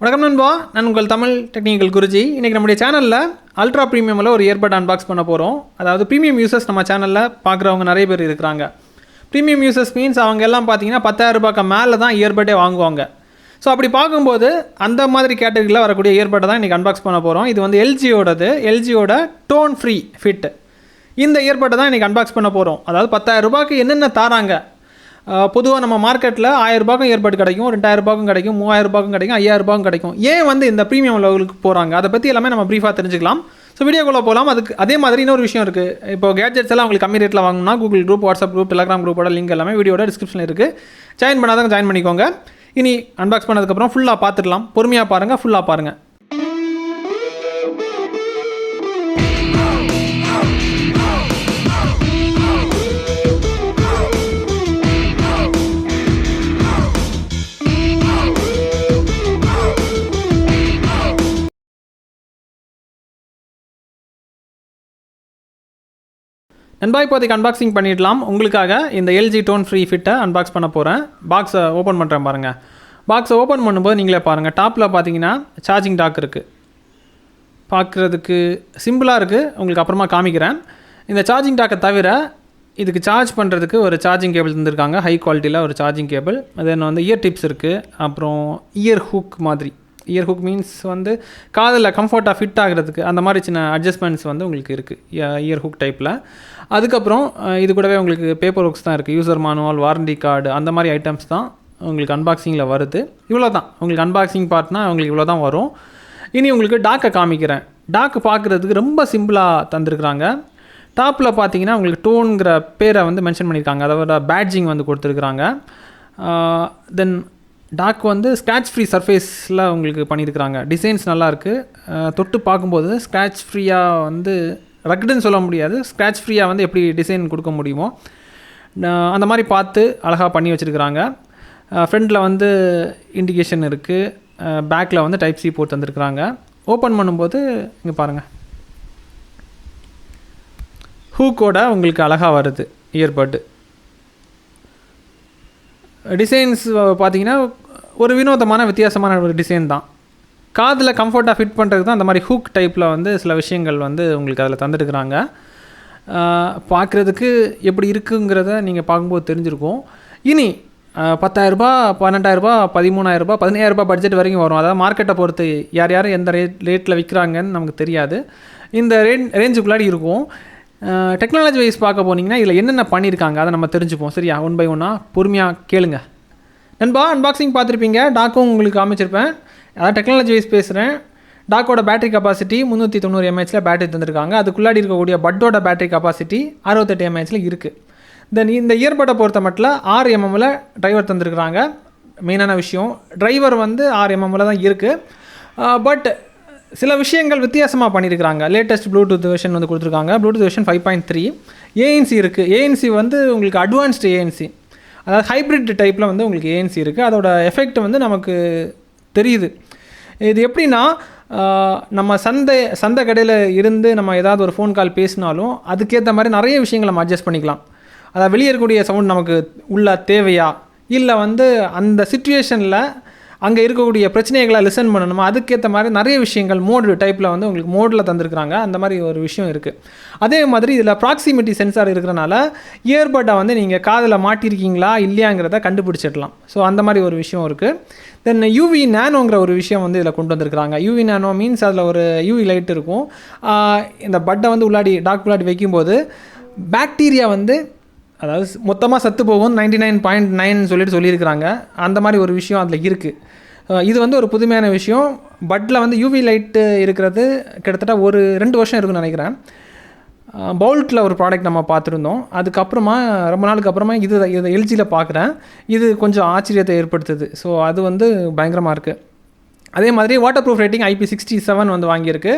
வணக்கம் நண்பா, நான் உங்கள் தமிழ் டெக்னிக்கல் குருஜி. இன்றைக்கி நம்முடைய சேனலில் அல்ட்ரா ப்ரீமியமில் ஒரு இயர்பட் அன்பாக்ஸ் பண்ண போகிறோம். அதாவது ப்ரீமியம் யூசர்ஸ் நம்ம சேனலில் பார்க்குறவங்க நிறைய பேர் இருக்கிறாங்க. ப்ரீமியம் யூசர்ஸ் மீன்ஸ் அவங்க எல்லாம் பார்த்தீங்கன்னா 10,000 ரூபாய்க்கு மேலே தான் இயர்பட்டே வாங்குவாங்க. ஸோ அப்படி பார்க்கும்போது அந்த மாதிரி கேட்டகரியில் வரக்கூடிய இயர்பட்டை தான் இன்றைக்கி அன்பாக்ஸ் பண்ண போகிறோம். இது வந்து எல்ஜியோட டோன் ஃப்ரீ ஃபிட். இந்த இயர்பட்டை தான் இன்றைக்கி அன்பாக்ஸ் பண்ண போகிறோம். அதாவது 10,000 ரூபாய்க்கு என்னென்ன தாராங்க. பொதுவாக நம்ம மார்க்கெட்டில் 1000 ரூபாய்க்கும் இயர்பட் கிடைக்கும், 2000 ரூபாய்க்கும் கிடைக்கும், 3000 ரூபாய்க்கும் கிடைக்கும், 5000 ரூபாய்க்கும் கிடைக்கும். ஏன் வந்து இந்த ப்ரீமியம் லெவலுக்கு போகிறாங்க, அதை பற்றி எல்லாமே நம்ம ப்ரீஃபாக தெரிஞ்சுக்கலாம். ஸோ வீடியோக்குள்ளே போகலாம். அதுக்கு அதே மாதிரி இன்னொரு விஷயம் இருக்குது. இப்போ கேட்ஜெட்ஸ் எல்லாம் உங்களுக்கு கம்மி ரேட்டில் வாங்கணும்னா Google group, WhatsApp group, Telegram குரூப்போட லிங்க் எல்லாமே வீடியோட டிஸ்கிரிப்ஷனில் இருக்குது. ஜாயின் பண்ணாதவங்க ஜாயின் பண்ணிக்கோங்க. இனி அன்பாக்ஸ் பண்ணதுக்கப்புறம் ஃபுல்லாக பார்த்துக்கலாம். பொறுமையாக பாருங்கள், ஃபுல்லாக பாருங்கள். நண்பா, இப்போதைக்கு அன்பாக்சிங் பண்ணிடலாம். உங்களுக்காக இந்த எல்ஜி டோன் ஃப்ரீ ஃபிட்டை அன்பாக்ஸ் பண்ண போகிறேன். பாக்ஸை ஓப்பன் பண்ணுறேன் பாருங்கள். பாக்ஸை ஓப்பன் பண்ணும்போது நீங்களே பாருங்கள், டாப்பில் பார்த்தீங்கன்னா சார்ஜிங் டாக் இருக்குது. பார்க்குறதுக்கு சிம்பிளாக இருக்குது, உங்களுக்கு அப்புறமா காமிக்கிறேன். இந்த சார்ஜிங் டாக்கை தவிர இதுக்கு சார்ஜ் பண்ணுறதுக்கு ஒரு சார்ஜிங் கேபிள் தந்துருக்காங்க, ஹை குவாலிட்டியில் ஒரு சார்ஜிங் கேபிள். தென் வந்து இயர் டிப்ஸ் இருக்குது. அப்புறம் இயர் ஹூக் மாதிரி. இயர் ஹூக் மீன்ஸ் வந்து காதில் கம்ஃபர்ட்டாக ஃபிட் ஆகிறதுக்கு அந்த மாதிரி சின்ன அட்ஜஸ்ட்மெண்ட்ஸ் வந்து உங்களுக்கு இருக்குது இயர் ஹூக் டைப்பில். அதுக்கப்புறம் இது கூடவே உங்களுக்கு பேப்பர் ஒர்க்ஸ் தான் இருக்குது. யூசர் மானுவல், வாரண்டி கார்டு, அந்த மாதிரி ஐட்டம்ஸ் தான் உங்களுக்கு அன்பாக்சிங்கில் வருது. இவ்வளோ தான் உங்களுக்கு அன்பாக்சிங் பார்ட்னா உங்களுக்கு இவ்வளோ தான் வரும். இனி உங்களுக்கு டாக்கை காமிக்கிறேன். டாக்கு பார்க்குறதுக்கு ரொம்ப சிம்பிளாக தந்துருக்குறாங்க. டாப்பில் பார்த்தீங்கன்னா உங்களுக்கு டோனுங்கிற பேரை வந்து மென்ஷன் பண்ணியிருக்காங்க. அதோட பேட்ஜிங் வந்து கொடுத்துருக்குறாங்க. தென் டாக் வந்து ஸ்க்ராட்ச் ஃப்ரீ சர்ஃபேஸில் உங்களுக்கு பண்ணியிருக்கிறாங்க. டிசைன்ஸ் நல்லாயிருக்கு. தொட்டு பார்க்கும்போது ஸ்க்ராட்ச் ஃப்ரீயாக வந்து ரக்குடுன்னு சொல்ல முடியாது, ஸ்க்ராட்ச் ஃப்ரீயாக வந்து எப்படி டிசைன் கொடுக்க முடியுமோ அந்த மாதிரி பார்த்து அழகாக பண்ணி வச்சுருக்கிறாங்க. ஃப்ரண்டில் வந்து இண்டிகேஷன் இருக்குது. பேக்கில் வந்து டைப் சி போட்டு தந்துருக்குறாங்க. ஓப்பன் பண்ணும்போது இங்கே பாருங்கள், ஹூக்கோட உங்களுக்கு அழகாக வருது இயர்பட்டு. டிசைன்ஸ் பார்த்தீங்கன்னா ஒரு வினோதமான வித்தியாசமான ஒரு டிசைன் தான். காதில் கம்ஃபர்ட்டாக ஃபிட் பண்ணுறதுக்கு தான் அந்த மாதிரி ஹூக் டைப்பில் வந்து சில விஷயங்கள் வந்து உங்களுக்கு அதில் தந்துட்டுருக்குறாங்க. பார்க்குறதுக்கு எப்படி இருக்குங்கிறத நீங்கள் பார்க்கும்போது தெரிஞ்சிருக்கும். இனி 10,000 ரூபா, 12,000 ரூபா, 13,000 ரூபா, 15,000 ரூபா பட்ஜெட் வரைக்கும் வரும். அதாவது மார்க்கெட்டை பொறுத்து யார் எந்த ரேட்டில் விற்கிறாங்கன்னு நமக்கு தெரியாது. இந்த ரேஞ்சுக்குள்ளாடி இருக்கும். டெக்னாலஜி வைஸ் பார்க்க போனீங்கன்னா இதில் என்னென்ன பண்ணியிருக்காங்க அதை நம்ம தெரிஞ்சுப்போம். சரியா, ஒன் பை ஒன்னாக பொறுமையாக கேளுங்க. நண்பா, அன்பாக்சிங் பார்த்துருப்பீங்க, டாக்கும் உங்களுக்கு காமிச்சிருப்பேன். அதாவது டெக்னாலஜி வைஸ் பேசுகிறேன். டாக்கோட பேட்டரி கெப்பாசிட்டி 390 mAhல பேட்டரி தந்திருக்காங்க. அதுக்குள்ளாடி இருக்கக்கூடிய பட்டோட பேட்டரி கெப்பாசிட்டி 68 mAhல இருக்குது. தென் இந்த இயர்பட்டை பொறுத்த மட்டும் 6 mmல டிரைவர் தந்திருக்கிறாங்க. மெயினான விஷயம், டிரைவர் வந்து 6 mmல தான் இருக்குது. பட் சில விஷயங்கள் வித்தியாசமாக பண்ணியிருக்கிறாங்க. லேட்டஸ்ட் ப்ளூடூத் வெர்ஷன் வந்து கொடுத்துருக்காங்க. Bluetooth version 5.3. ஏஎன்சி இருக்குது. ஏஎன்சி வந்து உங்களுக்கு அட்வான்ஸ்டு ஏஎன்சி, அதாவது ஹைப்ரிட் டைப்பில் வந்து உங்களுக்கு ஏஎன்சி இருக்குது. அதோட எஃபெக்ட் வந்து நமக்கு தெரியுது. இது எப்படின்னா, நம்ம சந்தை கடையில் இருந்து நம்ம ஏதாவது ஒரு ஃபோன் கால் பேசினாலும் அதுக்கேற்ற மாதிரி நிறைய விஷயங்கள் நம்ம அட்ஜஸ்ட் பண்ணிக்கலாம். அதாவது வெளியே இருக்கக்கூடிய சவுண்ட் நமக்கு உள்ள தேவையா, இல்லை வந்து அந்த சிச்சுவேஷனில் அங்கே இருக்கக்கூடிய பிரச்சனைகளை லிசன் பண்ணணுமா, அதுக்கேற்ற மாதிரி நிறைய விஷயங்கள் மோடு டைப்பில் வந்து உங்களுக்கு மோடில் தந்துருக்குறாங்க. அந்த மாதிரி ஒரு விஷயம் இருக்குது. அதே மாதிரி இதில் ப்ராக்சிமிட்டி சென்சார் இருக்கிறனால இயர்பட்டை வந்து நீங்கள் காதில் மாட்டியிருக்கீங்களா இல்லையாங்கிறத கண்டுபிடிச்சிடலாம். ஸோ அந்த மாதிரி ஒரு விஷயம் இருக்குது. தென் யூவி நேனோங்கிற ஒரு விஷயம் வந்து இதில் கொண்டு வந்திருக்கிறாங்க. யூவி நேனோ மீன்ஸ் அதில் ஒரு யூவி லைட் இருக்கும். இந்த பட்டை வந்து டாக் உள்ளாடி வைக்கும்போது பாக்டீரியா வந்து அதாவது மொத்தமாக சத்து போகும் 99.9 சொல்லியிருக்கிறாங்க. அந்த மாதிரி ஒரு விஷயம் அதில் இருக்குது. இது வந்து ஒரு புதுமையான விஷயம். பட்டில் வந்து யூவி லைட்டு இருக்கிறது கிட்டத்தட்ட ஒரு 2 வருஷம் இருக்குன்னு நினைக்கிறேன். பவுல்ட்டில் ஒரு ப்ராடக்ட் நம்ம பார்த்துருந்தோம். அதுக்கப்புறமா ரொம்ப நாளுக்கு அப்புறமா இதை எல்ஜியில் பார்க்குறேன். இது கொஞ்சம் ஆச்சரியத்தை ஏற்படுத்துது. ஸோ அது வந்து பயங்கரமாக இருக்குது. அதே மாதிரி வாட்டர் ப்ரூஃப் ரேட்டிங் IP67 வந்து வாங்கியிருக்கு.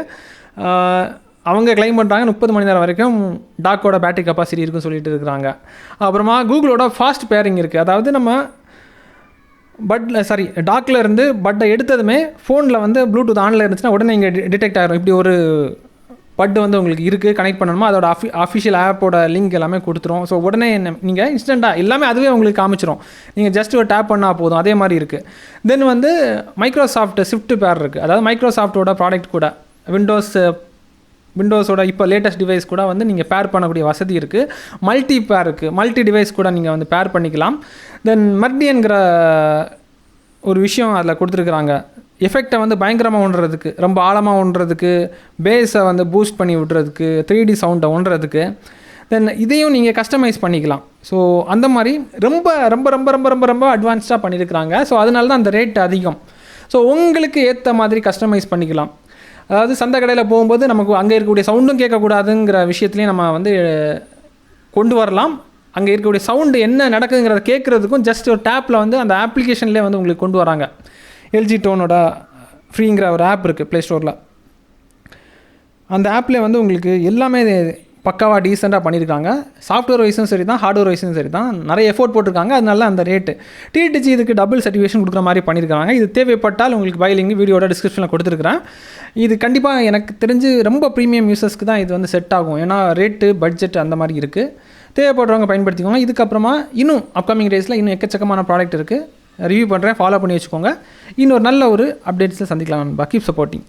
அவங்க கிளைம் பண்ணுறாங்க 30 மணி நேரம் வரைக்கும் டாக்கோட பேட்டரி கெப்பாசிட்டி இருக்குன்னு சொல்லிட்டு இருக்கிறாங்க. அப்புறமா கூகுளோட ஃபாஸ்ட் பேரிங் இருக்குது. அதாவது நம்ம டாக்கில் இருந்து பட்டை எடுத்ததுமே ஃபோனில் வந்து ப்ளூடூத் ஆனில் இருந்துச்சுன்னா உடனே இங்கே டிடெக்ட் ஆகிரும். இப்படி ஒரு பட் வந்து உங்களுக்கு இருக்குது, கனெக்ட் பண்ணணுமா அதோட அஃபிஷியல் ஆப்போட லிங்க் எல்லாமே கொடுத்துரும். ஸோ உடனே நீங்கள் இன்ஸ்டண்ட்டாக எல்லாமே அதுவே உங்களுக்கு காமிச்சிரும். நீங்கள் ஜஸ்ட் ஒரு டேப் பண்ணால் போதும். அதே மாதிரி இருக்குது. தென் வந்து மைக்ரோசாஃப்ட் ஸ்விஃப்ட் பேர் இருக்குது. அதாவது மைக்ரோசாஃப்ட்டோட ப்ராடக்ட் கூட விண்டோஸோட இப்போ லேட்டஸ்ட் டிவைஸ் கூட வந்து நீங்கள் பேர் பண்ணக்கூடிய வசதி இருக்குது. மல்டி பேர் இருக்குது. மல்டி டிவைஸ் கூட நீங்கள் வந்து பேர் பண்ணிக்கலாம். தென் மெர்டியன்கிற ஒரு விஷயம் அதில் கொடுத்துருக்குறாங்க. எஃபெக்டை வந்து பயங்கரமாக ஒன்றதுக்கு, ரொம்ப ஆழமாக ஒன்றதுக்கு, பேஸை வந்து பூஸ்ட் பண்ணி விட்றதுக்கு, 3D சவுண்டை ஒன்றதுக்கு. தென் இதையும் நீங்கள் கஸ்டமைஸ் பண்ணிக்கலாம். ஸோ அந்த மாதிரி ரொம்ப ரொம்ப ரொம்ப ரொம்ப ரொம்ப ரொம்ப அட்வான்ஸ்டாக பண்ணியிருக்கிறாங்க. ஸோ அதனால தான் அந்த ரேட் அதிகம். ஸோ உங்களுக்கு ஏற்ற மாதிரி கஸ்டமைஸ் பண்ணிக்கலாம். அதாவது சந்தை கடையில் போகும்போது நமக்கு அங்கே இருக்கக்கூடிய சவுண்டும் கேட்கக்கூடாதுங்கிற விஷயத்துலையும் நம்ம வந்து கொண்டு வரலாம். அங்கே இருக்கக்கூடிய சவுண்டு என்ன நடக்குதுங்கிறத கேட்குறதுக்கும் ஜஸ்ட் ஒரு டேப்பில் வந்து அந்த ஆப்ளிகேஷன்லேயே வந்து உங்களுக்கு கொண்டு வராங்க. எல்ஜி டோனோட ஃப்ரீங்கிற ஒரு ஆப் இருக்குது ப்ளே ஸ்டோரில். அந்த ஆப்லேயே வந்து உங்களுக்கு எல்லாமே பக்காவாக டீசெண்டாக பண்ணியிருக்காங்க. சாஃப்ட்வேர் வைஸும் சரி தான், ஹார்ட்வேர் வைஸும் சரி தான். நிறைய எஃபோர்ட் போட்டிருக்காங்க. அதனால அந்த ரேட்டு டிடிஜி இதுக்கு டபுள் சர்டிஃபிகேஷன் கொடுக்குற மாதிரி பண்ணியிருக்காங்க. இது தேவைப்பட்டால் உங்களுக்கு பை லிங்க் வீடியோட டிஸ்கிரிப்ஷனில் கொடுத்துருக்குறேன். இது கண்டிப்பாக எனக்கு தெரிஞ்சு ரொம்ப ப்ரீமியம் யூசர்ஸ்க்கு தான் இது வந்து செட் ஆகும். ஏன்னா ரேட்டு பட்ஜெட் அந்த மாதிரி இருக்குது. தேவைப்படுறவங்க பயன்படுத்திக்கோங்க. இதுக்கப்புறமா இன்னும் அப்கமிங் டேஸில் இன்னும் எக்கச்சக்கமான ப்ராடக்ட் இருக்குது. ரிவ்யூ பண்ணுறேன், ஃபாலோ பண்ணி வச்சுக்கோங்க. இன்னொரு நல்ல ஒரு அப்டேட்ஸில் சந்திக்கலாம் நண்பா. Keep supporting.